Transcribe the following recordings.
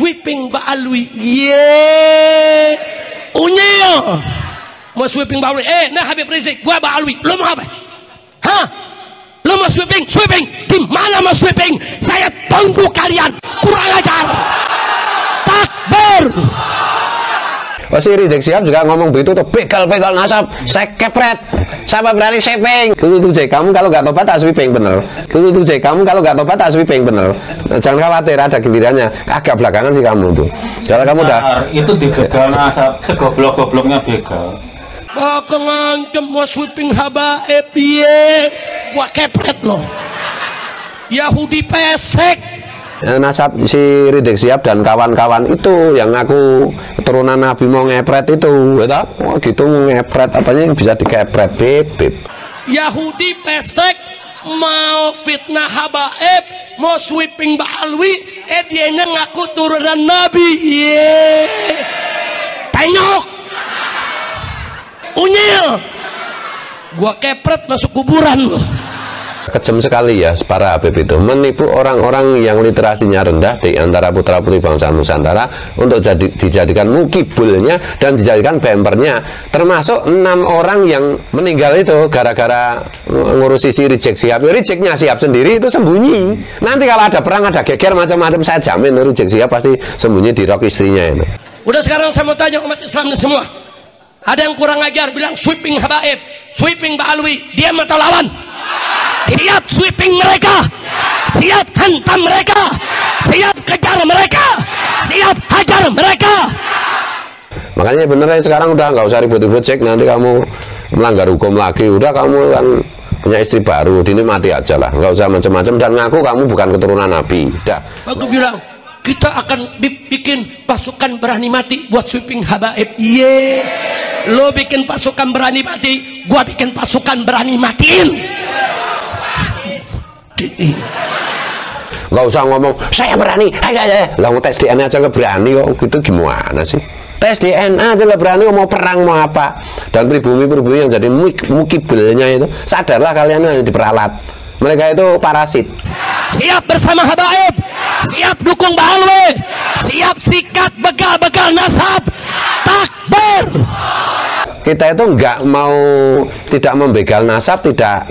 sweeping Ba'alwi. Ye unyil mau sweeping Ba'alwi. Nah Habib Rizik, gua Ba'alwi, lo mau apa? Hah? Lo mau sweeping? Sweeping? Di mana mau sweeping? Saya tunggu kalian, kurang ajar. Takbir. Si Rizik Syihab juga ngomong begitu tuh, begal nasab, saya kepret, siapa berani sweeping? Gitu Jek, kamu kalau nggak tobat tak sweeping bener. Gitu Jek, kamu kalau nggak tobat tak sweeping bener. Jangan khawatir, ada gilirannya. Agak belakangan sih kamu tuh. Kalau kamu udah itu di begal nasab, segoblok-gobloknya begal. Aku ngancem mau sweeping habaib, ye, gua kepret loh. Yahudi pesek. Nasab si Rizik Syihab dan kawan-kawan itu yang ngaku keturunan Nabi mau ngepret itu, gitu mau ngepret apanya yang bisa dikepret, beb. Yahudi pesek mau fitnah habaib, mau sweeping Ba'alwi, dianya ngaku turunan Nabi, ye, penyok, unyil, gua kepret masuk kuburan loh. Kejam sekali ya para Habib itu menipu orang-orang yang literasinya rendah di antara putra-putri bangsa Nusantara untuk dijadikan mukibulnya dan dijadikan bempernya, termasuk 6 orang yang meninggal itu gara-gara ngurusi si Rizik Syihab. Riziknya Syihab sendiri itu sembunyi. Nanti kalau ada perang, ada geger macam-macam, saya jamin Rizik Syihab pasti sembunyi di rok istrinya itu. Udah sekarang saya mau tanya umat Islam semua, ada yang kurang ajar bilang sweeping habaib, sweeping Ba'alwi, dia atau lawan? Siap sweeping mereka, siap hantam mereka, siap kejar mereka, siap hajar mereka. Makanya beneran sekarang udah nggak usah ribut-ribut cek, nanti kamu melanggar hukum lagi. Udah kamu kan punya istri baru, dinikmati aja lah, nggak usah macam-macam dan ngaku kamu bukan keturunan Nabi. Dah. Aku bilang kita akan bikin pasukan berani mati buat sweeping habaib. Ye, lo bikin pasukan berani mati, gua bikin pasukan berani matiin. Nggak usah ngomong saya berani, lah tes DNA aja nggak berani kok, gitu gimana sih? Tes DNA aja nggak berani, mau perang mau apa? Dan pribumi yang jadi mukibelnya itu, sadarlah kalian yang diperalat, mereka itu parasit. Siap bersama habaib, siap dukung Ba'alwi, siap sikat begal-begal nasab, takbir. Kita itu nggak mau, tidak membegal nasab, tidak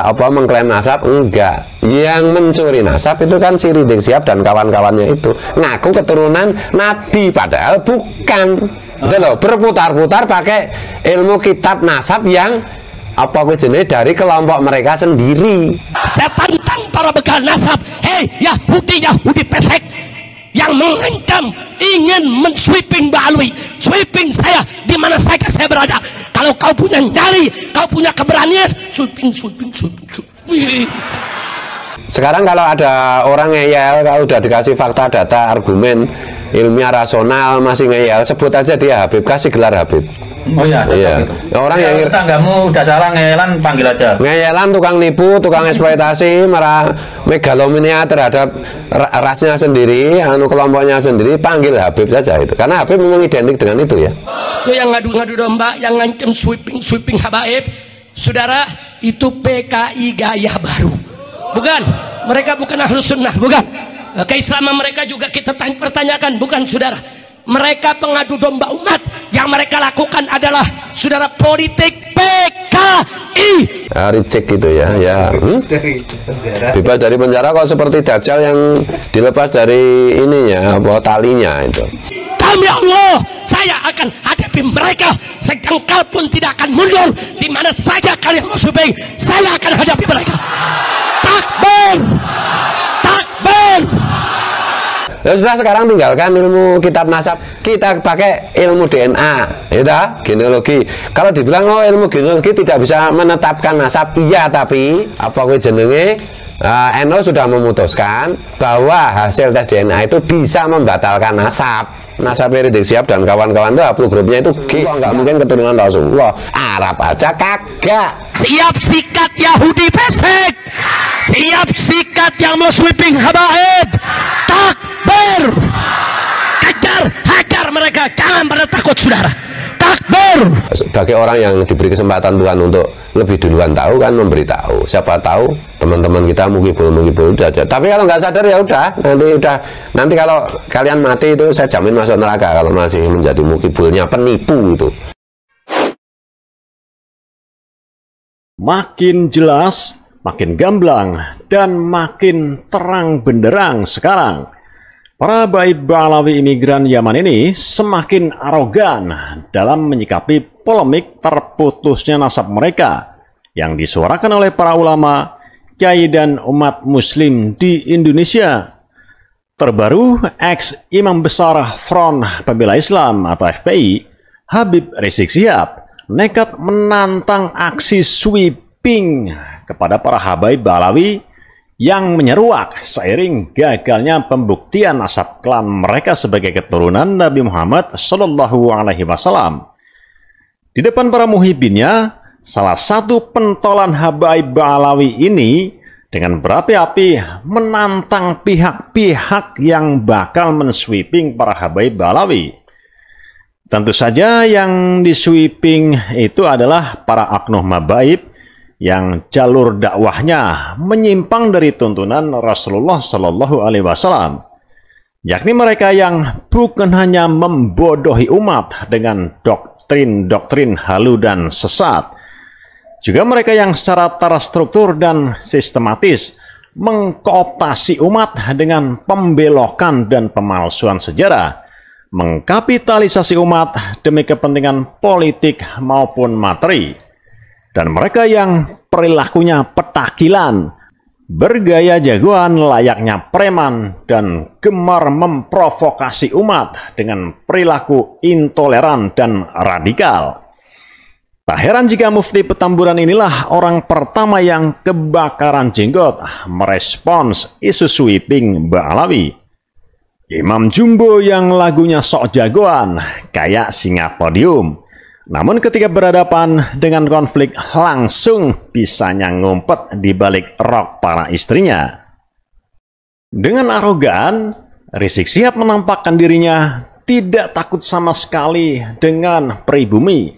apa mengklaim nasab, enggak. Yang mencuri nasab itu kan si Rizik Syihab dan kawan-kawannya itu ngaku keturunan Nabi padahal bukan. Itu loh, berputar-putar pakai ilmu kitab nasab yang apa jenis dari kelompok mereka sendiri. Saya tantang para begal nasab, hei Yahudi pesek yang mengancam ingin men-sweeping Ba'alwi, sweeping saya di mana saja saya berada. Kalau kau punya nyali, kau punya keberanian, sweeping. Sekarang kalau ada orang ngeyel, kalau udah dikasih fakta, data, argumen ilmiah rasional masih ngeyel, sebut aja dia Habib, kasih gelar Habib. Oh iya, iya. Gitu. Orang ya, yang tetanggamu udah salah ngeyelan, panggil aja. Ngeyelan, tukang nipu, tukang eksploitasi, marah megalomania terhadap rasnya sendiri, kelompoknya sendiri, panggil Habib saja itu. Karena Habib memang identik dengan itu ya. Itu yang ngadu-ngadu domba, yang ngancem sweeping habaib, saudara, itu PKI gaya baru. Bukan, mereka bukan ahlus sunnah, bukan. Keislaman mereka juga kita pertanyakan, bukan saudara. Mereka pengadu domba umat, yang mereka lakukan adalah saudara politik PKI. Rizik gitu ya, bebas dari penjara kok seperti Dajjal yang dilepas dari ininya, apa talinya itu. Demi Allah, saya akan hadapi mereka, sejengkal pun tidak akan mundur. Di mana saja kalian mau sweeping, saya akan hadapi mereka. Takbir, takbir. Ya sudah, sekarang tinggalkan ilmu kitab nasab, kita pakai ilmu DNA, ya, genealogi. Kalau dibilang oh ilmu genealogi tidak bisa menetapkan nasab, iya, tapi apa gue jenenge NU sudah memutuskan bahwa hasil tes DNA itu bisa membatalkan nasab. Nasab Rizik Syihab dan kawan-kawan itu upload grupnya itu nggak mungkin keturunan Rasulullah. Arab aja kagak. Siap sikat Yahudi pesek, siap sikat yang mau sweeping habaib, takbir, kejar hajar mereka, jangan pada takut saudara, takbir. sebagai orang yang diberi kesempatan Tuhan untuk lebih duluan tahu kan, memberitahu. Siapa tahu teman-teman kita mukibul aja. Tapi kalau nggak sadar ya udah, nanti kalau kalian mati itu saya jamin masuk neraka kalau masih menjadi mukibulnya penipu itu. Makin jelas, makin gamblang, dan makin terang benderang sekarang. Para habaib Ba'alawi imigran Yaman ini semakin arogan dalam menyikapi polemik terputusnya nasab mereka yang disuarakan oleh para ulama, kiai dan umat muslim di Indonesia. Terbaru, ex-imam besar Front Pembela Islam atau FPI, Habib Rizik Syihab, nekat menantang aksi sweeping kepada para habaib Ba'alawi yang menyeruak seiring gagalnya pembuktian nasab klan mereka sebagai keturunan Nabi Muhammad Shallallahu Alaihi Wasallam. Di depan para muhibinnya, salah satu pentolan habaib Ba'alawi ini dengan berapi-api menantang pihak-pihak yang bakal mensweeping para habaib Ba'alawi. Tentu saja yang disweeping itu adalah para oknum habaib yang jalur dakwahnya menyimpang dari tuntunan Rasulullah Shallallahu Alaihi Wasallam, yakni mereka yang bukan hanya membodohi umat dengan doktrin-doktrin halu dan sesat, juga mereka yang secara terstruktur dan sistematis mengkooptasi umat dengan pembelokan dan pemalsuan sejarah, mengkapitalisasi umat demi kepentingan politik maupun materi. Dan mereka yang perilakunya petakilan, bergaya jagoan layaknya preman, dan gemar memprovokasi umat dengan perilaku intoleran dan radikal. Tak heran jika Mufti Petamburan inilah orang pertama yang kebakaran jenggot merespons isu sweeping Ba'alawi. Imam Jumbo yang lagunya sok jagoan, kayak singa podium. Namun ketika berhadapan dengan konflik langsung bisanya ngumpet di balik rok para istrinya. Dengan arogan, Rizik Syihab menampakkan dirinya tidak takut sama sekali dengan pribumi.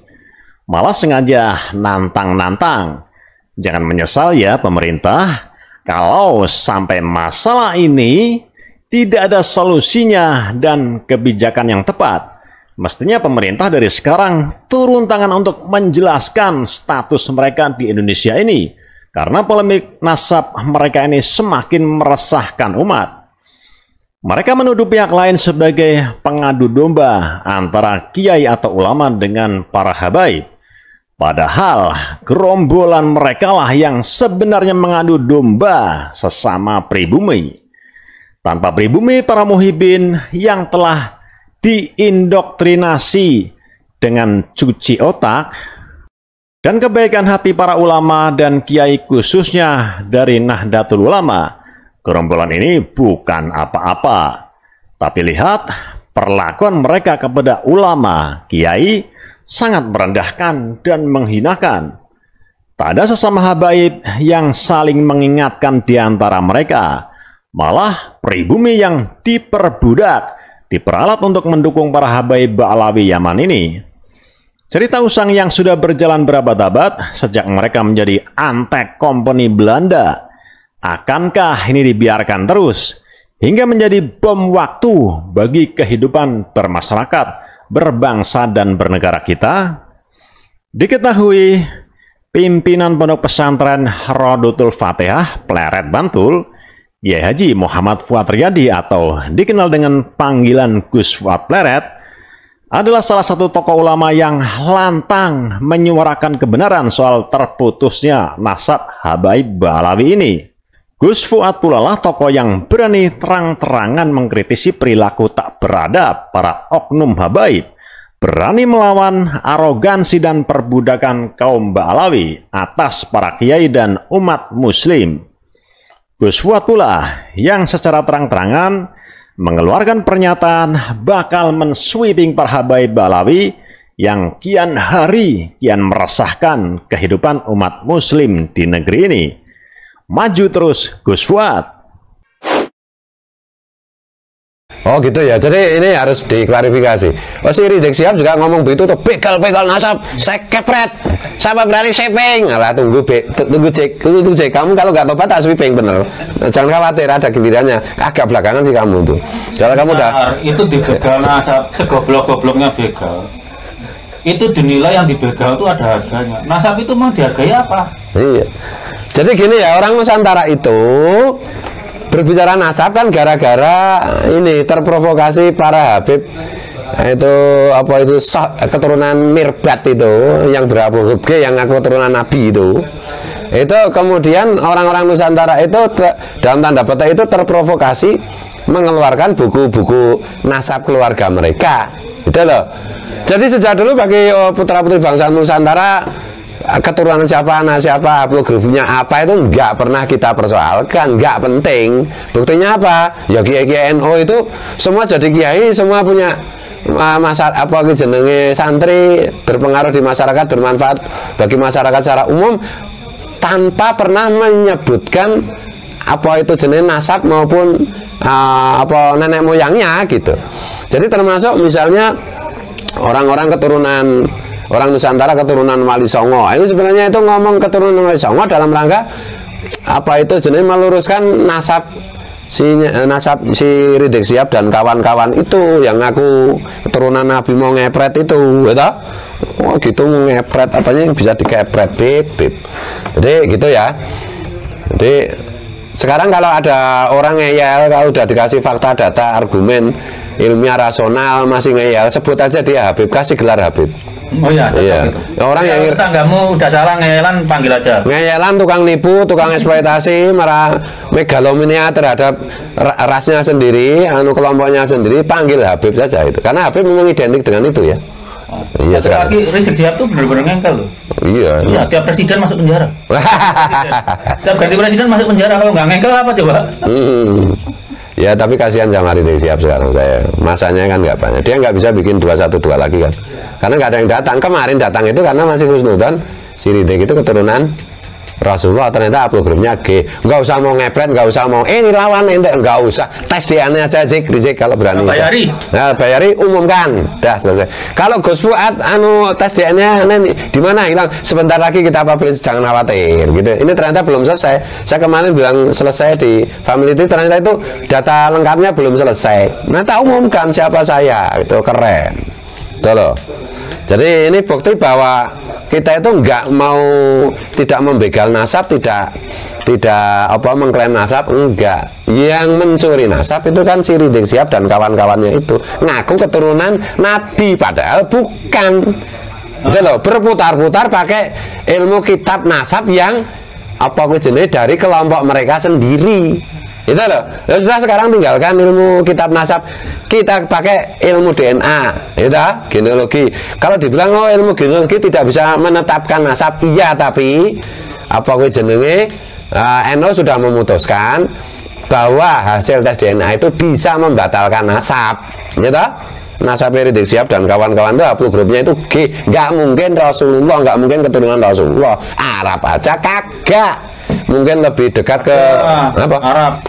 Malah sengaja nantang-nantang. Jangan menyesal ya pemerintah, kalau sampai masalah ini tidak ada solusinya dan kebijakan yang tepat. Mestinya pemerintah dari sekarang turun tangan untuk menjelaskan status mereka di Indonesia ini. Karena polemik nasab mereka ini semakin meresahkan umat. Mereka menuduh pihak lain sebagai pengadu domba antara kiai atau ulama dengan para habaib. Padahal gerombolan mereka lah yang sebenarnya mengadu domba sesama pribumi. Tanpa pribumi, para muhibin yang telah diindoktrinasi dengan cuci otak dan kebaikan hati para ulama dan kiai khususnya dari Nahdlatul Ulama, gerombolan ini bukan apa-apa. Tapi lihat perlakuan mereka kepada ulama, kiai sangat merendahkan dan menghinakan. Tak ada sesama habaib yang saling mengingatkan di antara mereka. Malah pribumi yang diperbudak, diperalat untuk mendukung para habaib Ba'alawi Yaman ini. Cerita usang yang sudah berjalan berabad-abad sejak mereka menjadi antek kompeni Belanda. Akankah ini dibiarkan terus hingga menjadi bom waktu bagi kehidupan bermasyarakat, berbangsa dan bernegara kita? Diketahui pimpinan Pondok Pesantren Rodotul Fatihah Pleret Bantul, Kiai Haji Muhammad Fuad Riyadi atau dikenal dengan panggilan Gus Fuad Pleret, adalah salah satu tokoh ulama yang lantang menyuarakan kebenaran soal terputusnya nasab habaib Ba'alawi ini. Gus Fuad pula lah tokoh yang berani terang-terangan mengkritisi perilaku tak beradab para oknum habaib, berani melawan arogansi dan perbudakan kaum Ba'alawi atas para kiai dan umat muslim. Gus Fuad pula yang secara terang-terangan mengeluarkan pernyataan bakal mensweeping para habaib Ba'alawi yang kian hari kian meresahkan kehidupan umat muslim di negeri ini. Maju terus Gus Fuad. Oh gitu ya, jadi ini harus diklarifikasi. Oh si Rizik Syihab juga ngomong begitu tuh, begal nasab, saya kepret, siapa berani sweeping? Alah tunggu cek, kamu kalau nggak tobat tak sweeping bener. Jangan khawatir, ada gilirannya. Agak belakangan sih kamu tuh. Kalau kamu udah itu dibegal nasab, segoblok-gobloknya begal. Itu dinilai yang dibegal itu ada harganya. Nasab itu mau dihargai apa? Iya. Jadi gini ya, orang Nusantara itu berbicara nasab kan gara-gara ini terprovokasi para Habib itu apa itu keturunan Mirbat itu yang berabu G yang ngaku keturunan Nabi itu kemudian orang-orang Nusantara itu dalam tanda petik itu terprovokasi mengeluarkan buku-buku nasab keluarga mereka itu loh. Jadi sejak dulu bagi putra-putri bangsa Nusantara keturunan siapa, anak siapa, haplogrupnya apa itu nggak pernah kita persoalkan, nggak penting. Buktinya apa? Ya kiai-kiai NU itu semua jadi kiai, semua punya masa apa jenenge santri, berpengaruh di masyarakat, bermanfaat bagi masyarakat secara umum tanpa pernah menyebutkan apa itu jenis nasab maupun apa nenek moyangnya gitu. Jadi termasuk misalnya orang-orang keturunan orang Nusantara keturunan Wali Songo itu sebenarnya itu ngomong keturunan Wali Songo dalam rangka apa itu jenis meluruskan nasab si Rizik Syihab dan kawan-kawan itu yang ngaku keturunan Nabi mau ngepret itu gitu. Oh gitu mau ngepret apanya bisa dikepret bib. Jadi gitu ya. Jadi sekarang kalau ada orang ngeyel kalau udah dikasih fakta data argumen ilmiah rasional masih ngeyel sebut aja dia Habib, kasih gelar Habib. Oh iya, iya. Gitu. Orang ya, yang tetanggamu udah salah ngeyelan panggil aja. Ngeyelan, tukang nipu, tukang eksploitasi, marah megalomania terhadap rasnya sendiri, kelompoknya sendiri, panggil Habib saja itu. Karena Habib memang identik dengan itu ya. Iya sekarang. Lagi Rizik Syihab tuh benar-benar ngengkel loh. Iya. Iya, tiap presiden masuk penjara. Tiap ganti presiden masuk penjara, kalau nggak ngengkel apa coba? Ya tapi kasihan sama Rizik Syihab sekarang saya. Masanya kan nggak banyak. Dia nggak bisa bikin 212 lagi kan. Karena nggak ada yang datang. Kemarin datang itu karena masih husnudzon si Rizik itu keturunan Rasulullah, ternyata haplogrupnya G. Nggak usah mau ngepret, nggak usah mau ini lawan ente, nggak usah tes DNA aja Rizik kalau berani. Bayari. Nah, bayari umumkan, dah selesai. Kalau Gus Fuad tes DNA di mana hilang? Sebentar lagi kita publish, jangan khawatir gitu. Ini ternyata belum selesai. Saya kemarin bilang selesai di Family Tree, ternyata itu data lengkapnya belum selesai. Nah, tak umumkan siapa saya, itu keren. Tuh loh. Jadi ini bukti bahwa kita itu tidak membegal nasab, tidak apa mengklaim nasab, enggak. Yang mencuri nasab itu kan si Rizik Syihab dan kawan-kawannya itu ngaku keturunan Nabi padahal bukan. Gitu loh, berputar-putar pakai ilmu kitab nasab yang apa jenis dari kelompok mereka sendiri. Itu loh. Ya sudah, sekarang tinggalkan ilmu kitab nasab, kita pakai ilmu DNA, itu genealogi. Kalau dibilang oh ilmu genealogi tidak bisa menetapkan nasab, iya, tapi apa jenenge NU sudah memutuskan bahwa hasil tes DNA itu bisa membatalkan nasab, gitu. Nasab Rizik Syihab dan kawan-kawan itu haplogrupnya itu G, nggak mungkin Rasulullah, nggak mungkin keturunan Rasulullah. Arab aja kagak. Mungkin lebih dekat ke apa?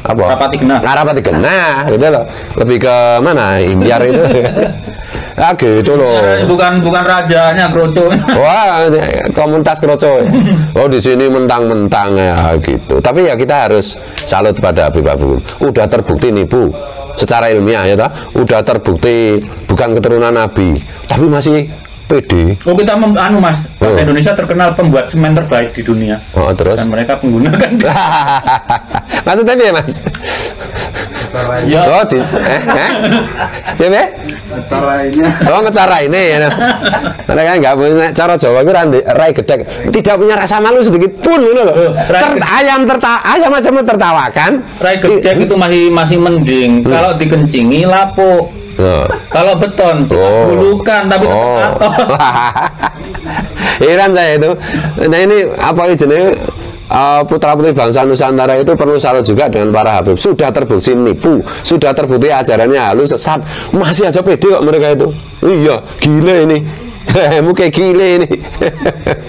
Arapati Genah gitu loh. Lebih ke mana? Imbiar itu. Ah gitu loh. Bukan rajanya Kroco. Wah, komunitas Kroco. Oh di sini mentang-mentang ya gitu. Tapi ya kita harus salut pada Habib. Udah terbukti nipu secara ilmiah ya toh. Udah terbukti bukan keturunan Nabi, tapi masih PD. Oh kita Mas, Indonesia terkenal pembuat semen terbaik di dunia. Oh terus? Dan mereka menggunakan. Maksudnya ya Mas? Ya. Oh di, ya be? Ngecarainnya. Oh ngecarainnya ya. Mereka nggak punya cara Jawa itu rai gedek, tidak punya rasa malu sedikit pun loh. Ayam aja mau tertawakan. Rai gedek itu masih mending. Kalau dikencingi lapuk. Kalau beton bulukan tapi heran saya itu. Nah ini apa jenis putra-putri bangsa Nusantara itu perlu salut juga dengan para Habib. Sudah terbukti nipu, sudah terbukti ajarannya halus sesat, masih aja pede kok mereka itu. Iya gila ini. Muka gile ini.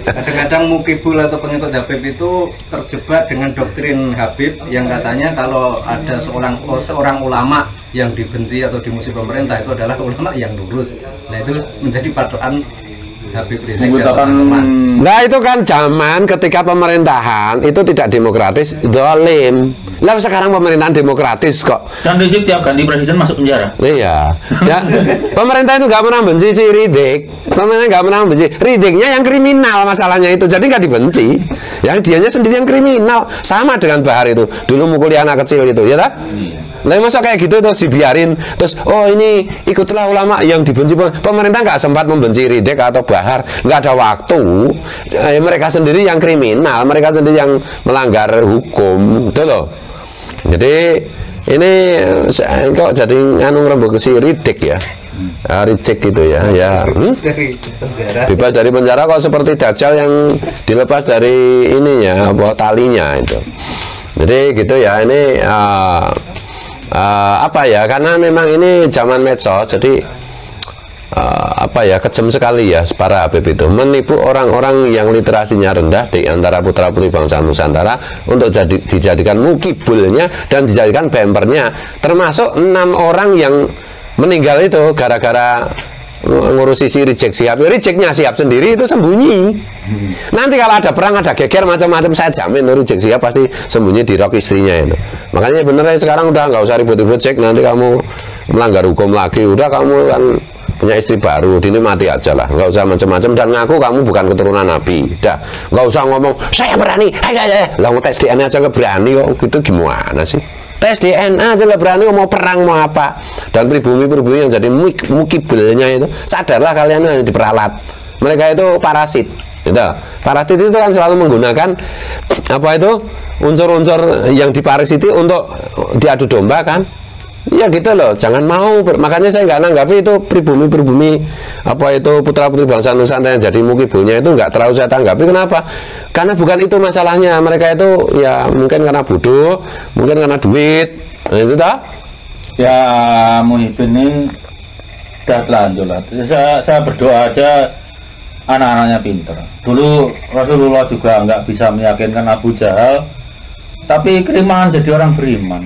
Kadang-kadang mukibul atau pengikut Habib itu terjebak dengan doktrin Habib yang katanya kalau ada seorang ulama yang dibenci atau dimusuhi pemerintah itu adalah ulama yang lurus. Nah itu menjadi patokan Habib Rizik dan teman-teman. Nah itu kan zaman ketika pemerintahan itu tidak demokratis, zalim. Lah sekarang pemerintahan demokratis kok. Dan Rizik tiap ganti presiden masuk penjara. Iya. Ya. Pemerintah itu nggak pernah benci si Rizik. Pemerintah nggak pernah benci. Riziknya yang kriminal masalahnya itu. Jadi nggak dibenci. Yang dianya sendiri yang kriminal. Sama dengan Bahar itu. Dulu mukuli anak kecil itu, ya tak? Nah masa kayak gitu terus dibiarin. Terus oh ini ikutlah ulama yang dibenci. Pemerintah nggak sempat membenci Rizik atau Bahar. Nggak ada waktu. Mereka sendiri yang kriminal. Mereka sendiri yang melanggar hukum. Itu loh. Jadi ini kok jadi anu ngerembuk si Rizik ya. Rizik gitu ya. Bebas dari penjara kok seperti Dajjal yang dilepas dari ininya apa talinya itu. Jadi gitu ya, ini apa ya, karena memang ini zaman medsos, jadi apa ya, kejam sekali ya para Habib itu menipu orang-orang yang literasinya rendah di antara putra-putri bangsa Nusantara untuk dijadikan mukibulnya dan dijadikan bempernya, termasuk 6 orang yang meninggal itu gara-gara ngurusi si Rizik Sihab. Riziknya Sihab sendiri itu sembunyi. Nanti kalau ada perang, ada geger macam-macam, saya jamin Rizik Sihab pasti sembunyi di rok istrinya itu. Makanya bener sekarang udah nggak usah ribut-ribut, Cek, nanti kamu melanggar hukum lagi. Udah kamu kan punya istri baru, dini mati aja lah, nggak usah macam-macam, dan ngaku kamu bukan keturunan Nabi. Dah, nggak usah ngomong saya berani, lah mau tes DNA aja nggak berani kok, gitu gimana sih? Tes DNA aja nggak berani, mau perang mau apa? Dan pribumi-pribumi yang jadi mukibelnya itu, sadarlah kalian hanya diperalat. Mereka itu parasit, gitu. Parasit itu kan selalu menggunakan apa itu unsur-unsur yang diparasiti untuk diadu domba kan? Ya gitu loh, jangan mau. Makanya saya nggak nanggapi itu pribumi-pribumi apa itu putra-putri bangsa Nusantara yang jadi mukibulnya itu nggak terlalu saya tanggapi. Kenapa? Karena bukan itu masalahnya. Mereka itu ya mungkin karena bodoh, mungkin karena duit. Nah, itu dah. Ya Muhyiddin ini udah telanjur lah. Saya berdoa aja anak-anaknya pinter. Dulu Rasulullah juga nggak bisa meyakinkan Abu Jahal, tapi keriman jadi orang beriman.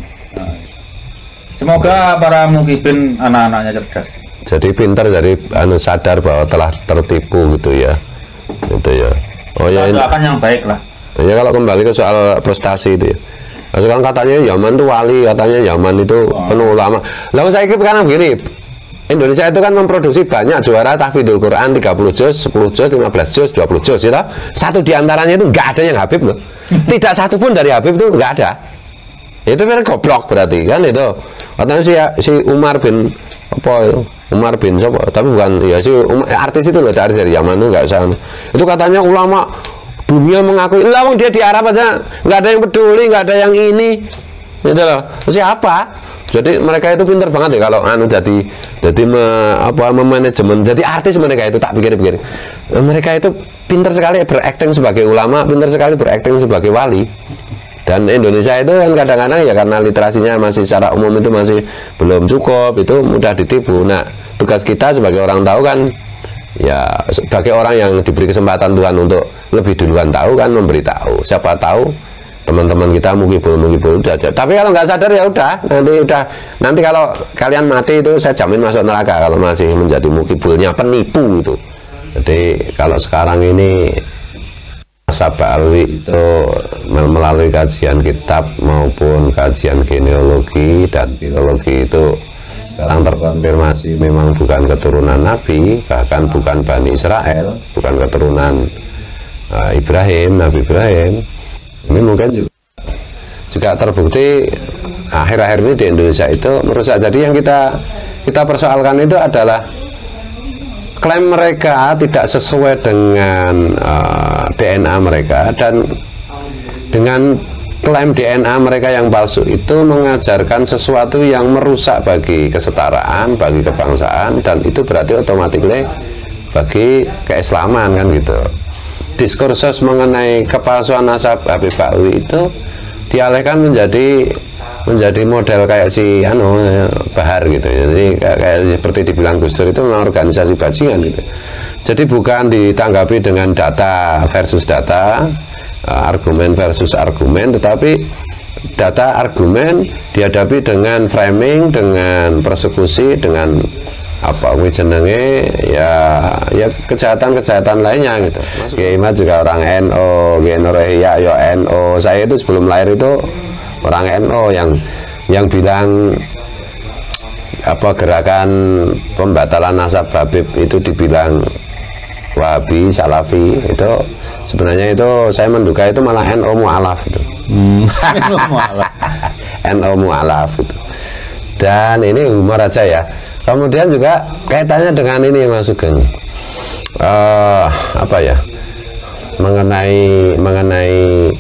Semoga para mukibin anak-anaknya cerdas. Jadi pintar, jadi sadar bahwa telah tertipu gitu ya. Gitu ya. Oh ya, ini akan yang baik lah. Ya kalau kembali ke soal prestasi itu ya. Nah, sekarang katanya Yaman itu wali, katanya Yaman itu penuh ulama. Lalu saya kira karena begini, Indonesia itu kan memproduksi banyak juara tahfidzul Quran 30 juz, 10 juz, 15 juz, 20 juz gitu. Satu diantaranya itu nggak ada yang Habib loh. Tidak satu pun dari Habib itu nggak ada. Itu memang goblok berarti kan itu. Katanya si Umar bin apa itu? Umar bin siapa? Tapi bukan ya si artis itu loh, dari Yaman itu nggak usah. Itu katanya ulama dunia mengakui. Lah wong dia di Arab aja nggak ada yang peduli, nggak ada yang ini. Gitu loh. Siapa? Jadi mereka itu pintar banget ya kalau jadi memanajemen. Jadi artis mereka itu tak pikir-pikir. Mereka itu pintar sekali berakting sebagai ulama, pintar sekali berakting sebagai wali. Dan Indonesia itu kan kadang-kadang ya karena literasinya masih secara umum itu masih belum cukup, itu mudah ditipu. Nah, tugas kita sebagai orang tahu kan, ya sebagai orang yang diberi kesempatan Tuhan untuk lebih duluan tahu kan, memberitahu. Siapa tahu teman-teman kita mukibul aja. Tapi kalau nggak sadar ya udah, nanti kalau kalian mati itu saya jamin masuk neraka kalau masih menjadi mukibulnya penipu itu. Jadi kalau sekarang ini Sabari itu melalui kajian kitab maupun kajian genealogi dan filologi itu sekarang terkonfirmasi memang bukan keturunan Nabi, bahkan bukan Bani Israel, bukan keturunan Nabi Ibrahim. Ini mungkin juga terbukti akhir-akhir ini di Indonesia itu merusak. Jadi yang kita persoalkan itu adalah klaim mereka tidak sesuai dengan DNA mereka, dan dengan klaim DNA mereka yang palsu itu mengajarkan sesuatu yang merusak bagi kesetaraan, bagi kebangsaan, dan itu berarti otomatis bagi keislaman kan gitu. Diskursus mengenai kepalsuan nasab Habib Ba'alawi itu dialihkan menjadi model kayak si Bahar gitu. Jadi kayak seperti dibilang Gus Dur itu memang organisasi bajingan gitu. Jadi bukan ditanggapi dengan data versus data, argumen versus argumen, tetapi data argumen dihadapi dengan framing, dengan persekusi, dengan apa jenenge ya kejahatan lainnya gitu. Kiai Imad juga orang NO, Kiai Nur Ihya ya NO. Saya itu sebelum lahir itu orang NO yang bilang apa gerakan pembatalan nasab Habib itu dibilang Wahabi, Salafi. Itu sebenarnya itu saya menduga itu malah NO mu'alaf itu. NO mu'alaf itu. Dan ini humor aja ya. Kemudian juga kaitannya dengan ini Mas Sugeng, apa ya, mengenai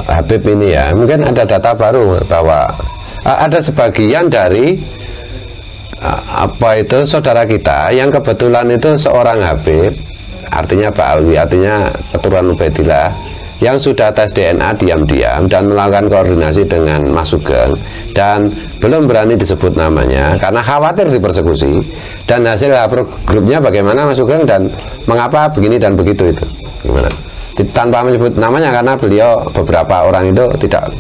Habib ini ya, mungkin ada data baru bahwa ada sebagian dari apa itu saudara kita yang kebetulan itu seorang Habib, artinya Pak Alwi, artinya keturunan Ubaidillah, yang sudah tes DNA diam-diam dan melakukan koordinasi dengan Mas Sugeng dan belum berani disebut namanya karena khawatir dipersekusi, dan hasil grupnya bagaimana Mas Sugeng dan mengapa begini dan begitu itu gimana, tanpa menyebut namanya karena beliau beberapa orang itu tidak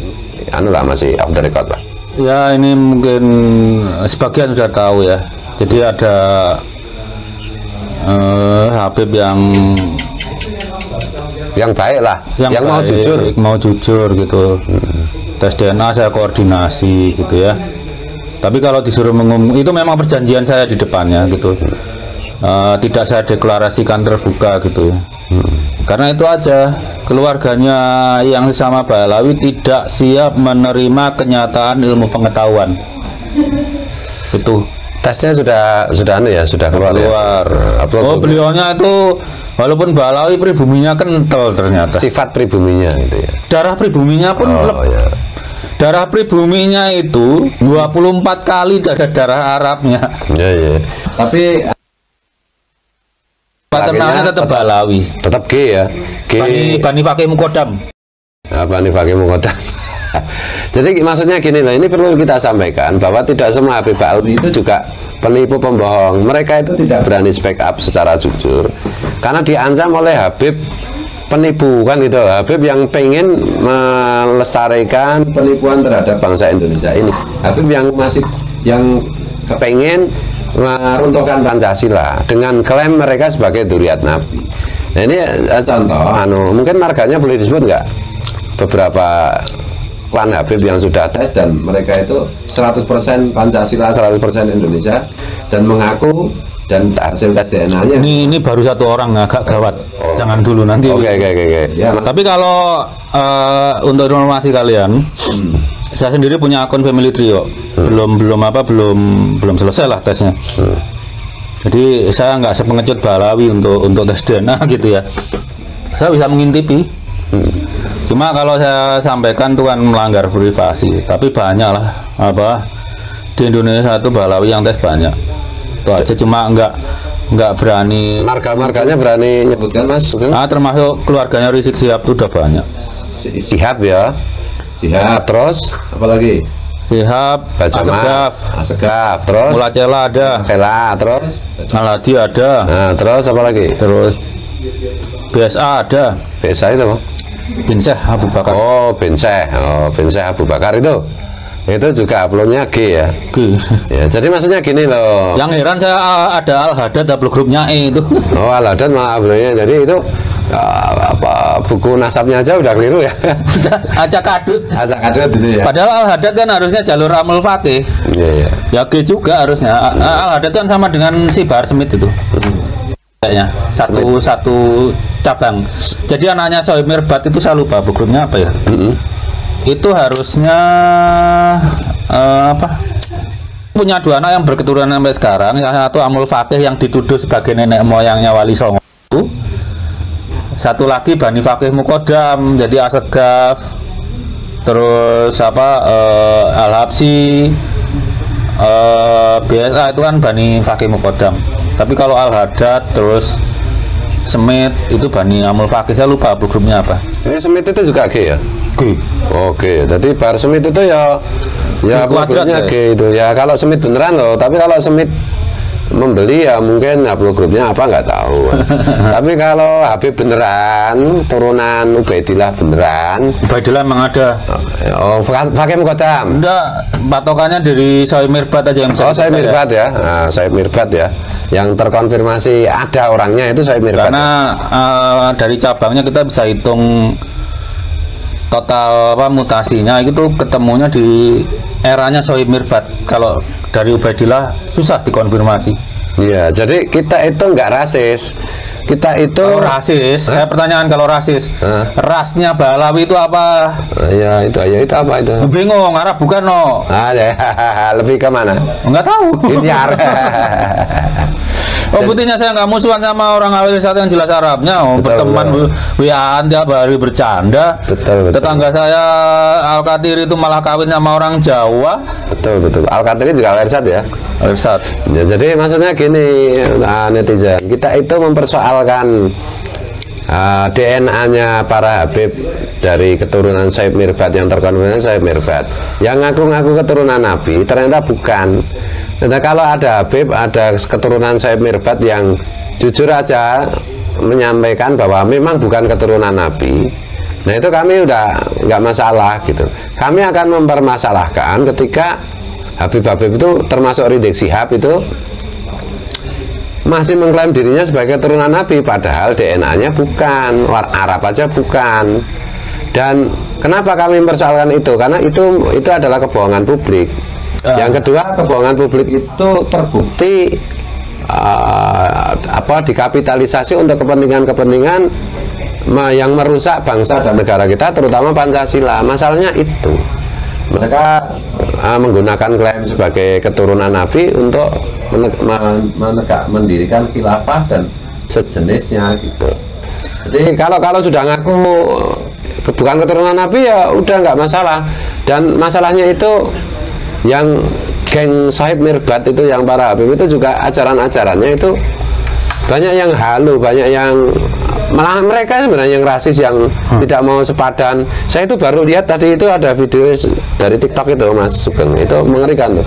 masih off the record Pak. Ya ini mungkin sebagian sudah tahu ya, jadi ada Habib yang baik lah, yang baik, mau jujur gitu. Tes DNA saya koordinasi gitu ya. Tapi kalau disuruh mengumum, itu memang perjanjian saya di depannya gitu. Tidak saya deklarasikan terbuka gitu ya. Karena itu aja, keluarganya yang sesama Balawi tidak siap menerima kenyataan ilmu pengetahuan. Itu tesnya sudah keluar. Oh, beliaunya itu walaupun Balawi pribuminya kental ternyata. Sifat pribuminya gitu ya. Darah pribuminya pun ya. Darah pribuminya itu 24 kali darah Arabnya. Ya. Tapi paternalnya tetap Balawi. Tetap G ya. Bani Fakih Mukodam. Bani Fakih Mukodam. Jadi maksudnya gini lah, ini perlu kita sampaikan bahwa tidak semua Habib Alwi itu juga penipu pembohong. Mereka itu tidak berani speak up secara jujur karena diancam oleh Habib penipu kan gitu. Habib yang pengen melestarikan penipuan terhadap bangsa Indonesia ini. Habib yang kepengen meruntuhkan Pancasila dengan klaim mereka sebagai dzurriyyat Nabi. Nah, ini contoh, mungkin marganya boleh disebut nggak? Beberapa klan Habib yang sudah tes dan mereka itu 100% Pancasila, 100% Indonesia dan mengaku, dan hasil tes DNA-nya. Ini baru satu orang, agak gawat. Jangan dulu nanti. Oke. Ya, tapi kalau untuk informasi kalian, saya sendiri punya akun Family Trio. Belum selesai lah tesnya. Jadi saya nggak sepengecut Balawi untuk tes DNA gitu ya. Saya bisa mengintipi. Cuma kalau saya sampaikan itu kan melanggar privasi. Tapi banyak lah di Indonesia itu Balawi yang tes banyak. Itu aja, cuma nggak berani. Marga-marganya berani nyebutkan Mas Sugeng? Termasuk keluarganya Rizik Sihab itu udah banyak. Sihab ya. Sihab terus apalagi? Sihab, Asegaf, terus Mulacela ada. Terus Al-Hadi ada. Nah, terus apa lagi? Terus BSA ada. BSA itu Bin Syekh Abu Bakar. Oh, Bin Syekh Abu Bakar itu juga uploadnya G ya. G. Ya, jadi maksudnya gini loh. Yang heran saya ada Al-Hadad upload grupnya E itu. Oh, Al-Hadad malah uploadnya. Jadi itu buku nasabnya aja udah keliru ya. Acak adut itu ya. Padahal Al-Hadad kan harusnya jalur Amul Fakih. Iya. Ya G juga harusnya. Al-Hadad kan sama dengan si Bahar Smith itu. Kayaknya satu cabang. Jadi anaknya Sohib Mirbat itu saya lupa bukunya apa ya. Itu harusnya punya dua anak yang berketurunan sampai sekarang. Yang satu Amul Fakih yang dituduh sebagai nenek moyangnya Wali Songo itu. Satu lagi Bani Fakih Mukodam, jadi Asegaf. Terus Al-Habsi, BSA itu kan Bani Fakih Mukodam. Tapi kalau Al-Hadad terus Semit itu Bani Amul Fakih, saya lupa grupnya apa. Ini Semit itu juga G ya? G. Oke, jadi Bahar Semit itu ya grupnya G itu ya. Kalau Semit beneran loh, tapi kalau Semit membeli ya mungkin haplogrupnya apa nggak tahu. Tapi kalau Habib beneran, turunan Ubaidillah beneran. Ubaidillah emang ada. Oh, Fakih Muqaddam. Enggak, patokannya dari Sohib Mirbad aja yang bisa. Oh, Sohib Mirbad ya. Nah, Sohib Mirbad ya. Yang terkonfirmasi ada orangnya itu Sohib Mirbad. Karena dari cabangnya kita bisa hitung total mutasinya itu ketemunya di eranya Sohib Mirbad. Kalau dari Ubaidillah susah dikonfirmasi. Iya, jadi kita itu nggak rasis. Kita itu kalau rasis. Saya pertanyaan kalau rasis. Rasnya Balawi itu apa? Ya itu apa itu? Bingung, Arab bukan no. Ya, lebih ke mana? Enggak tahu. Biar. Oh, buktinya saya nggak musuhan sama orang Al-Irsad yang jelas Arabnya. Oh, berteman WA-an tiap hari bercanda. Betul. Tetangga saya Al-Qatiri itu malah kawin sama orang Jawa. Betul. Al-Qatiri juga Al-Irsad ya. Al-Irsad. Ya, jadi maksudnya gini, netizen, kita itu mempersoalkan DNA-nya para Habib dari keturunan Sohib Mirbad yang terkonfirmasi Sohib Mirbad. Yang ngaku-ngaku keturunan Nabi ternyata bukan. Nah, kalau ada Habib, ada keturunan Sohib Mirbad yang jujur aja menyampaikan bahwa memang bukan keturunan Nabi, nah itu kami udah nggak masalah gitu. Kami akan mempermasalahkan ketika Habib-Habib itu termasuk Rizik Syihab itu masih mengklaim dirinya sebagai keturunan Nabi, padahal DNA-nya bukan, Arab aja bukan. Dan kenapa kami mempersoalkan itu? Karena itu adalah kebohongan publik. Yang kedua, kebohongan publik itu terbukti dikapitalisasi untuk kepentingan-kepentingan yang merusak bangsa dan negara kita, terutama Pancasila. Masalahnya itu mereka menggunakan klaim sebagai keturunan Nabi untuk mendirikan khilafah dan sejenisnya gitu. Jadi kalau sudah ngaku bukan keturunan Nabi ya udah nggak masalah. Dan masalahnya itu yang geng Sohib Mirbad itu, yang para Habib itu juga ajaran-ajarannya itu banyak yang halu, banyak yang malah mereka sebenarnya yang rasis, yang tidak mau sepadan. Saya itu baru lihat tadi itu ada video dari TikTok itu Mas Sugeng, itu mengerikan tuh.